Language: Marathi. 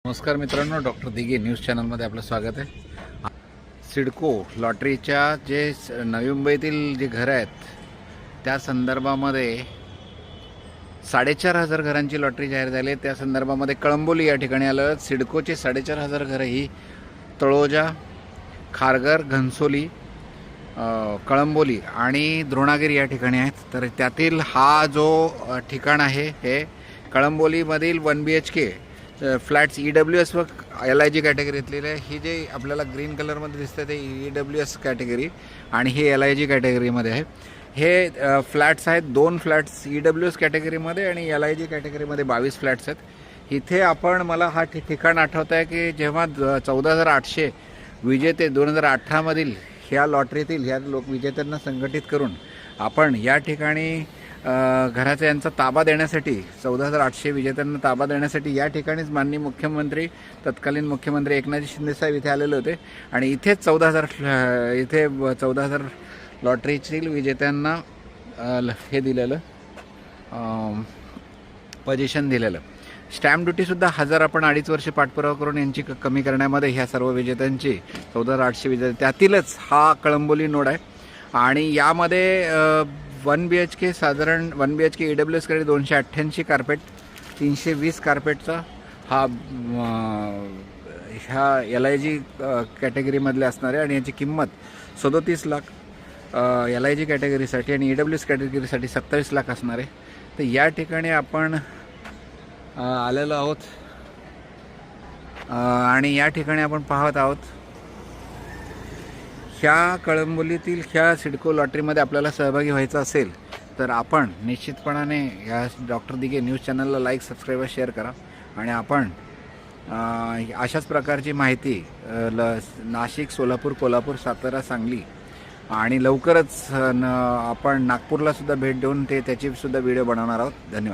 नमस्कार मित्रांनो, डॉक्टर दिघे न्यूज चॅनलमध्ये आपलं स्वागत आहे। सिडको लॉटरीच्या जे नवी मुंबईतील जे घरं आहेत त्या संदर्भामध्ये 4,500 घरांची लॉटरी जाहीर झाली आहे। त्या संदर्भामध्ये कळंबोली या ठिकाणी आलं। सिडकोचे 4,500 घरं ही तळोजा, खारघर, घनसोली, कळंबोली आणि द्रोणागिरी या ठिकाणी आहेत। तर त्यातील हा जो ठिकाण आहे हे कळंबोलीमधील 1 BHK फ्लॅट्स EWS व LIG कॅटेगरीतले आहे। ही जे आपल्याला ग्रीन कलरमध्ये दिसतं ते EWS कॅटेगरी आणि हे LIG कॅटेगरीमध्ये आहे। हे फ्लॅट्स आहेत, 2 फ्लॅट्स EWS कॅटेगरीमध्ये आणि LIG कॅटेगरीमध्ये 22 फ्लॅट्स आहेत। इथे आपण मला हा ठिकाण आठवतं आहे की जेव्हा 14,800 विजेते 2018मधील ह्या लॉटरीतील ह्या विजेत्यांना संघटित करून आपण या ठिकाणी घराचा यांचा ताबा देण्यासाठी 14,800 विजेत्यांना ताबा देण्यासाठी या ठिकाणीच माननीय मुख्यमंत्री तत्कालीन मुख्यमंत्री एकनाथ शिंदे साहेब इथे आलेले होते आणि इथेच 14,000 लॉटरीतील विजेत्यांना हे दिलेलं पोझिशन दिलेलं। स्टॅम्प ड्युटीसुद्धा 1000 आपण 2.5 वर्ष पाठपुरावा करून यांची कमी करण्यामध्ये ह्या सर्व विजेत्यांची 14,800 विजेते त्यातीलच हा कळंबोली नोड आहे आणि यामध्ये 1 BHK साधारण 1 BHK EWS कडे 288 कार्पेट, 320 कार्पेटचा हा ह्या LIG कॅटेगरीमधले असणार आहे आणि याची किंमत 37 लाख LIG कॅटेगरीसाठी आणि EWS कॅटेगरीसाठी 27 लाख असणार आहे। तर या ठिकाणी आपण आलेलो आहोत आणि या ठिकाणी आपण पाहत आहोत ह्या कळंबोलीतील ह्या सिडको लॉटरीमध्ये आपल्याला सहभागी व्हायचं असेल तर आपण निश्चितपणाने ह्या डॉक्टर दिघे न्यूज चॅनलला लाईक, सबस्क्राईब, शेअर करा आणि आपण अशाच प्रकारची माहिती नाशिक, सोलापूर, कोल्हापूर, सातारा, सांगली आणि लवकरच आपण नागपूरला सुद्धा भेट देऊन त्याची सुद्धा व्हिडिओ बनवणार आहोत। धन्यवाद।